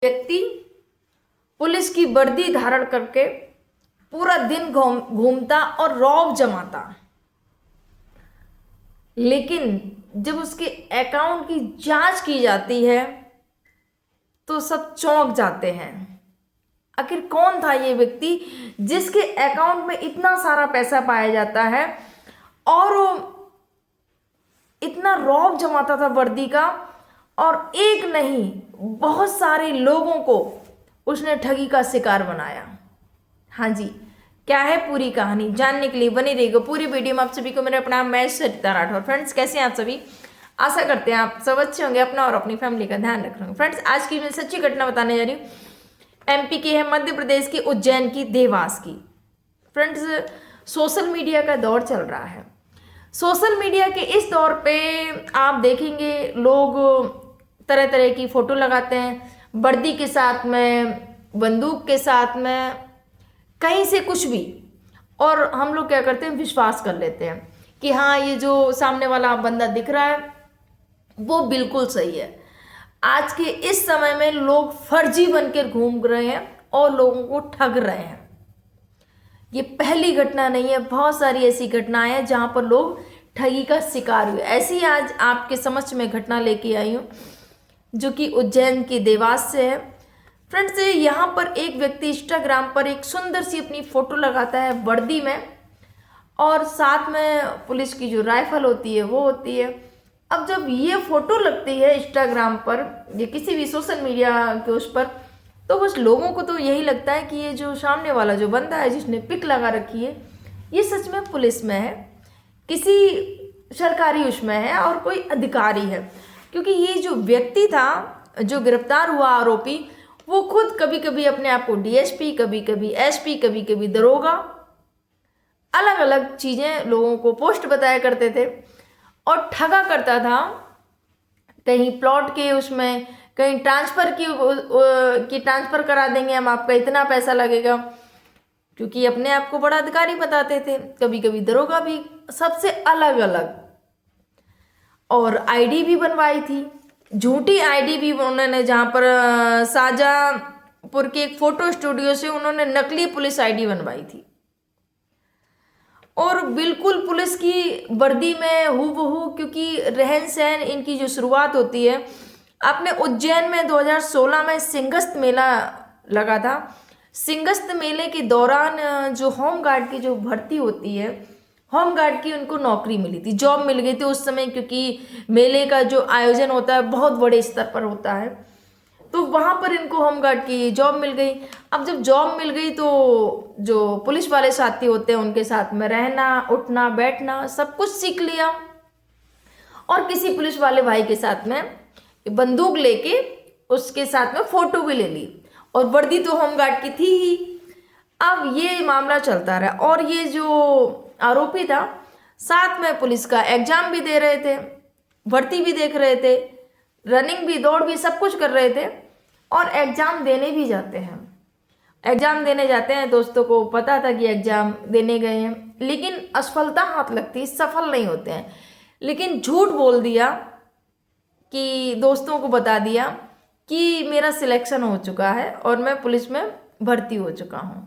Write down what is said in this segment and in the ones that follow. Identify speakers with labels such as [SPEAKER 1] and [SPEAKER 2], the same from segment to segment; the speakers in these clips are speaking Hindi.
[SPEAKER 1] व्यक्ति पुलिस की वर्दी धारण करके पूरा दिन घूमता और रौब जमाता, लेकिन जब उसके अकाउंट की जांच की जाती है तो सब चौंक जाते हैं। आखिर कौन था ये व्यक्ति जिसके अकाउंट में इतना सारा पैसा पाया जाता है और वो इतना रौब जमाता था वर्दी का, और एक नहीं बहुत सारे लोगों को उसने ठगी का शिकार बनाया। हाँ जी, क्या है पूरी कहानी जानने के लिए बने रहिएगा पूरी वीडियो में। आप सभी को मेरा प्रणाम, मैं सरिता राठौर। फ्रेंड्स, कैसे हैं आप सभी? आशा करते हैं आप सब अच्छे होंगे, अपना और अपनी फैमिली का ध्यान रख रहे होंगे। फ्रेंड्स, आज की मैं सच्ची घटना बताने जा रही हूँ। एमपी की है, मध्य प्रदेश की उज्जैन की देवास की। फ्रेंड्स, सोशल मीडिया का दौर चल रहा है। सोशल मीडिया के इस दौर पे आप देखेंगे लोग तरह तरह की फोटो लगाते हैं, वर्दी के साथ में, बंदूक के साथ में, कहीं से कुछ भी, और हम लोग क्या करते हैं, विश्वास कर लेते हैं कि हाँ ये जो सामने वाला बंदा दिख रहा है वो बिल्कुल सही है। आज के इस समय में लोग फर्जी बनकर घूम रहे हैं और लोगों को ठग रहे हैं। ये पहली घटना नहीं है, बहुत सारी ऐसी घटनाएं हैं जहां पर लोग ठगी का शिकार हुए। ऐसी आज आपके समक्ष में घटना लेके आई हूँ जो कि उज्जैन की देवास से है। फ्रेंड्स, यहाँ पर एक व्यक्ति इंस्टाग्राम पर एक सुंदर सी अपनी फोटो लगाता है वर्दी में, और साथ में पुलिस की जो राइफल होती है वो होती है। अब जब ये फोटो लगती है इंस्टाग्राम पर या किसी भी सोशल मीडिया के उस पर, तो बस लोगों को तो यही लगता है कि ये जो सामने वाला जो बंदा है जिसने पिक लगा रखी है ये सच में पुलिस में है, किसी सरकारी उसमें है और कोई अधिकारी है। क्योंकि ये जो व्यक्ति था जो गिरफ्तार हुआ आरोपी, वो खुद कभी कभी अपने आप को डीएसपी, कभी कभी एसपी, कभी कभी दरोगा, अलग अलग चीज़ें लोगों को पोस्ट बताया करते थे और ठगा करता था। कहीं प्लॉट के उसमें, कहीं ट्रांसफ़र की ट्रांसफ़र करा देंगे हम, आपका इतना पैसा लगेगा, क्योंकि अपने आप को बड़ा अधिकारी बताते थे। कभी कभी दरोगा भी, सबसे अलग अलग। और आईडी भी बनवाई थी, झूठी आईडी भी उन्होंने, जहाँ पर शाहजहाँपुर के एक फोटो स्टूडियो से उन्होंने नकली पुलिस आईडी बनवाई थी, और बिल्कुल पुलिस की वर्दी में हूबहू। क्योंकि रहन सहन इनकी जो शुरुआत होती है, आपने उज्जैन में 2016 में सिंगस्त मेला लगा था। सिंगस्त मेले के दौरान जो होमगार्ड की जो भर्ती होती है, होमगार्ड की उनको नौकरी मिली थी, जॉब मिल गई थी उस समय। क्योंकि मेले का जो आयोजन होता है बहुत बड़े स्तर पर होता है, तो वहाँ पर इनको होमगार्ड की जॉब मिल गई। अब जब जॉब मिल गई तो जो पुलिस वाले साथी होते हैं उनके साथ में रहना, उठना, बैठना सब कुछ सीख लिया, और किसी पुलिस वाले भाई के साथ में बंदूक लेके उसके साथ में फोटो भी ले ली, और वर्दी तो होमगार्ड की थी ही। अब ये मामला चलता रहा, और ये जो आरोपी था साथ में पुलिस का एग्जाम भी दे रहे थे, भर्ती भी देख रहे थे, रनिंग भी, दौड़ भी, सब कुछ कर रहे थे, और एग्जाम देने भी जाते हैं। एग्जाम देने जाते हैं, दोस्तों को पता था कि एग्जाम देने गए हैं, लेकिन असफलता हाथ लगती, सफल नहीं होते हैं। लेकिन झूठ बोल दिया कि दोस्तों को बता दिया कि मेरा सिलेक्शन हो चुका है और मैं पुलिस में भर्ती हो चुका हूँ।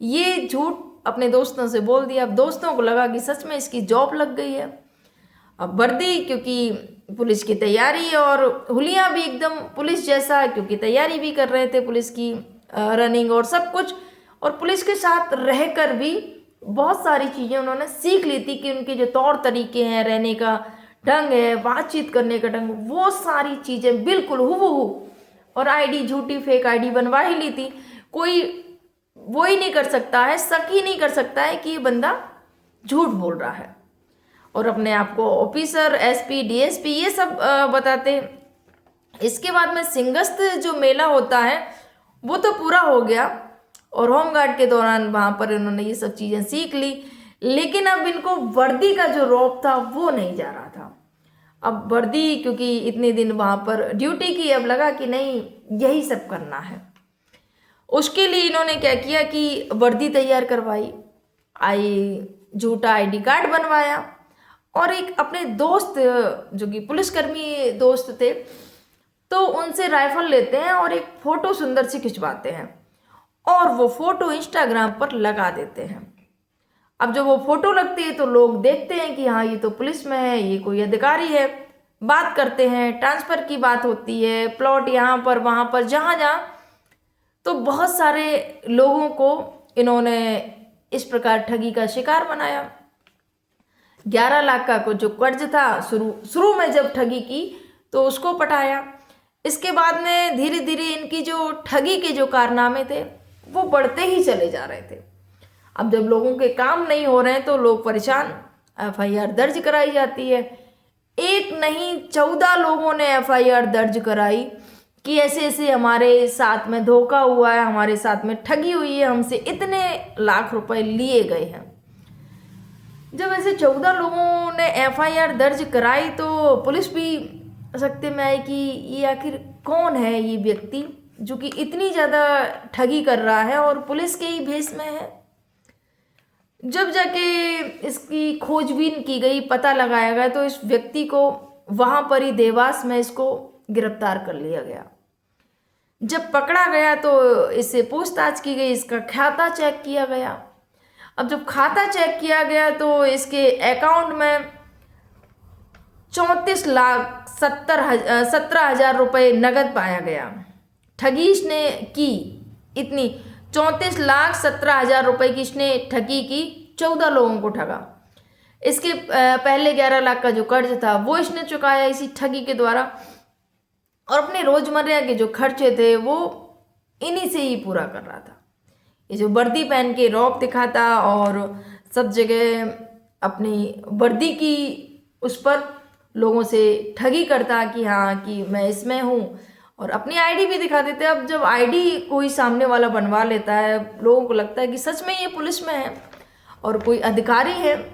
[SPEAKER 1] ये झूठ अपने दोस्तों से बोल दिया। अब दोस्तों को लगा कि सच में इसकी जॉब लग गई है। अब वर्दी, क्योंकि पुलिस की तैयारी, और हुलिया भी एकदम पुलिस जैसा, क्योंकि तैयारी भी कर रहे थे पुलिस की, रनिंग और सब कुछ, और पुलिस के साथ रहकर भी बहुत सारी चीज़ें उन्होंने सीख ली थी कि उनके जो तौर तरीके हैं, रहने का ढंग है, बातचीत करने का ढंग, वो सारी चीज़ें बिल्कुल हूबहू। और आईडी, झूठी फेक आईडी बनवा ही ली थी। कोई वो ही नहीं कर सकता है, शक ही नहीं कर सकता है कि ये बंदा झूठ बोल रहा है, और अपने आप को ऑफिसर, एसपी, डीएसपी ये सब बताते। इसके बाद में सिंगस्त जो मेला होता है वो तो पूरा हो गया, और होमगार्ड के दौरान वहाँ पर इन्होंने ये सब चीज़ें सीख ली, लेकिन अब इनको वर्दी का जो रौब था वो नहीं जा रहा था। अब वर्दी, क्योंकि इतने दिन वहाँ पर ड्यूटी की, अब लगा कि नहीं यही सब करना है। उसके लिए इन्होंने क्या किया कि वर्दी तैयार करवाई, झूठा आईडी कार्ड बनवाया, और एक अपने दोस्त जो कि पुलिसकर्मी दोस्त थे तो उनसे राइफल लेते हैं और एक फ़ोटो सुंदर सी खिंचवाते हैं और वो फ़ोटो इंस्टाग्राम पर लगा देते हैं। अब जब वो फ़ोटो लगती है तो लोग देखते हैं कि हाँ ये तो पुलिस में है, ये कोई अधिकारी है। बात करते हैं, ट्रांसफ़र की बात होती है, प्लॉट यहाँ पर वहाँ पर जहाँ जहाँ। तो बहुत सारे लोगों को इन्होंने इस प्रकार ठगी का शिकार बनाया। 11 लाख का जो कर्ज था शुरू में जब ठगी की तो उसको पटाया। इसके बाद में धीरे धीरे इनकी जो ठगी के जो कारनामे थे वो बढ़ते ही चले जा रहे थे। अब जब लोगों के काम नहीं हो रहे हैं तो लोग परेशान, एफआईआर दर्ज कराई जाती है। एक नहीं 14 लोगों ने एफआईआर दर्ज कराई कि ऐसे ऐसे हमारे साथ में धोखा हुआ है, हमारे साथ में ठगी हुई है, हमसे इतने लाख रुपए लिए गए हैं। जब ऐसे 14 लोगों ने एफआईआर दर्ज कराई तो पुलिस भी सख्ते में आई कि ये आखिर कौन है ये व्यक्ति जो कि इतनी ज़्यादा ठगी कर रहा है और पुलिस के ही भेष में है। जब जाके इसकी खोजबीन की गई, पता लगाया गया तो इस व्यक्ति को वहाँ पर ही देवास में इसको गिरफ्तार कर लिया गया। जब पकड़ा गया तो इससे पूछताछ की गई, इसका खाता चेक किया गया। अब जब खाता चेक किया गया तो इसके अकाउंट में 34,17,000 रुपये नगद पाया गया। ठगी इसने की इतनी 34,17,000 रुपये की इसने ठगी की, 14 लोगों को ठगा। इसके पहले 11 लाख का जो कर्ज था वो इसने चुकाया इसी ठगी के द्वारा और अपने रोजमर्रा के जो खर्चे थे वो इन्हीं से ही पूरा कर रहा था। ये जो वर्दी पहन के रौब दिखाता और सब जगह अपनी वर्दी की उस पर लोगों से ठगी करता कि हाँ कि मैं इसमें हूँ और अपनी आईडी भी दिखा देते। अब जब आईडी कोई सामने वाला बनवा लेता है लोगों को लगता है कि सच में ये पुलिस में है और कोई अधिकारी है।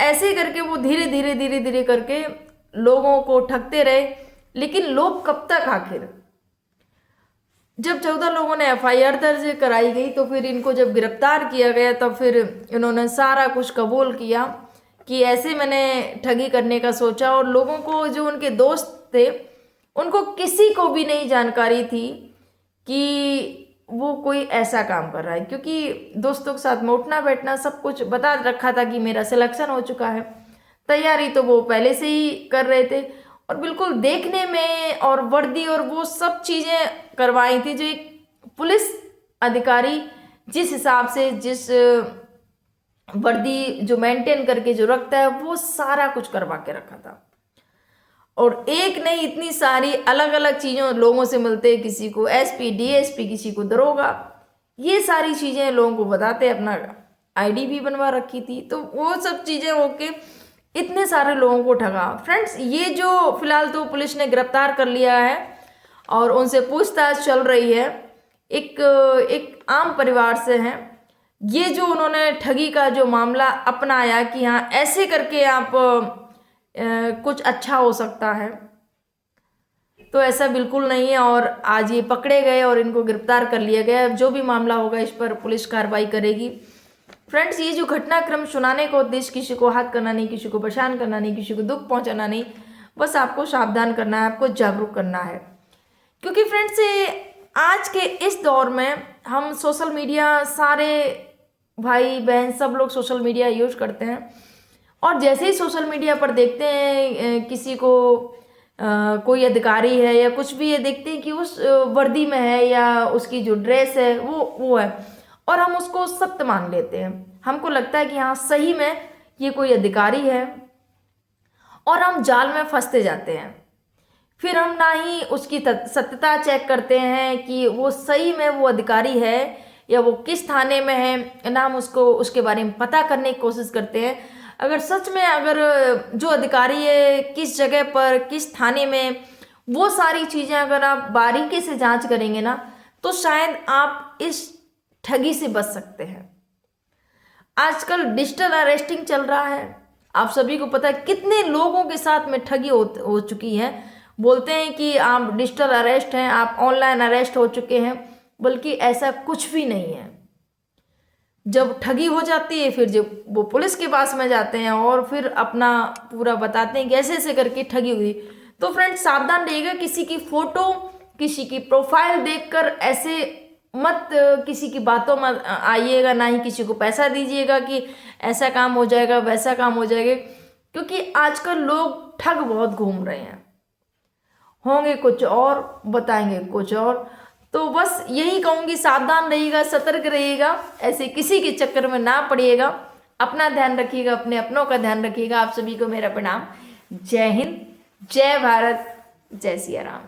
[SPEAKER 1] ऐसे करके वो धीरे धीरे धीरे धीरे करके लोगों को ठगते रहे। लेकिन लोग कब तक आखिर? जब 14 लोगों ने एफआईआर दर्ज कराई गई तो फिर इनको जब गिरफ्तार किया गया तब फिर इन्होंने सारा कुछ कबूल किया कि ऐसे मैंने ठगी करने का सोचा। और लोगों को, जो उनके दोस्त थे, उनको किसी को भी नहीं जानकारी थी कि वो कोई ऐसा काम कर रहा है, क्योंकि दोस्तों के साथ में उठना बैठना सब कुछ बता रखा था कि मेरा सिलेक्शन हो चुका है। तैयारी तो वो पहले से ही कर रहे थे और बिल्कुल देखने में और वर्दी और वो सब चीज़ें करवाई थी जो एक पुलिस अधिकारी जिस हिसाब से, जिस वर्दी जो मेंटेन करके जो रखता है, वो सारा कुछ करवा के रखा था। और एक नहीं, इतनी सारी अलग अलग चीज़ों लोगों से मिलते, किसी को एसपी डीएसपी, किसी को दरोगा, ये सारी चीज़ें लोगों को बताते। अपना आईडी भी बनवा रखी थी। तो वो सब चीज़ें होके इतने सारे लोगों को ठगा। फ्रेंड्स, ये जो फिलहाल तो पुलिस ने गिरफ्तार कर लिया है और उनसे पूछताछ चल रही है। एक आम परिवार से हैं। ये जो उन्होंने ठगी का जो मामला अपनाया कि हाँ ऐसे करके आप कुछ अच्छा हो सकता है, तो ऐसा बिल्कुल नहीं है। और आज ये पकड़े गए और इनको गिरफ्तार कर लिया गया। जो भी मामला होगा इस पर पुलिस कार्रवाई करेगी। फ्रेंड्स, ये जो घटनाक्रम सुनाने का उद्देश्य किसी को हाथ करना नहीं, किसी को परेशान करना नहीं, किसी को दुख पहुंचाना नहीं, बस आपको सावधान करना है, आपको जागरूक करना है। क्योंकि फ्रेंड्स, आज के इस दौर में हम सोशल मीडिया, सारे भाई बहन सब लोग सोशल मीडिया यूज करते हैं और जैसे ही सोशल मीडिया पर देखते हैं किसी को कोई अधिकारी है या कुछ भी, ये देखते हैं कि उस वर्दी में है या उसकी जो ड्रेस है वो है और हम उसको सत्य मान लेते हैं। हमको लगता है कि हाँ सही में ये कोई अधिकारी है और हम जाल में फंसते जाते हैं। फिर हम ना ही उसकी सत्यता चेक करते हैं कि वो सही में वो अधिकारी है या वो किस थाने में है, ना हम उसको उसके बारे में पता करने की कोशिश करते हैं। अगर सच में अगर जो अधिकारी है किस जगह पर, किस थाने में, वो सारी चीज़ें अगर आप बारीकी से जांच करेंगे ना, तो शायद आप इस ठगी से बच सकते हैं। आजकल डिजिटल अरेस्टिंग चल रहा है, आप सभी को पता है कितने लोगों के साथ में ठगी हो चुकी है। बोलते हैं कि आप डिजिटल अरेस्ट हैं, आप ऑनलाइन अरेस्ट हो चुके हैं, बल्कि ऐसा कुछ भी नहीं है। जब ठगी हो जाती है फिर जब वो पुलिस के पास में जाते हैं और फिर अपना पूरा बताते हैं कि ऐसे ऐसे करके ठगी हुई, तो फ्रेंड्स सावधान रहिएगा, किसी की फोटो, किसी की प्रोफाइल देखकर ऐसे मत किसी की बातों में आइएगा, ना ही किसी को पैसा दीजिएगा कि ऐसा काम हो जाएगा वैसा काम हो जाएगा, क्योंकि आजकल लोग ठग बहुत घूम रहे हैं, होंगे कुछ और बताएंगे कुछ और। तो बस यही कहूँगी, सावधान रहिएगा, सतर्क रहिएगा, ऐसे किसी के चक्कर में ना पड़िएगा। अपना ध्यान रखिएगा, अपने अपनों का ध्यान रखिएगा। आप सभी को मेरा प्रणाम। जय हिंद, जय भारत, जय सिया राम।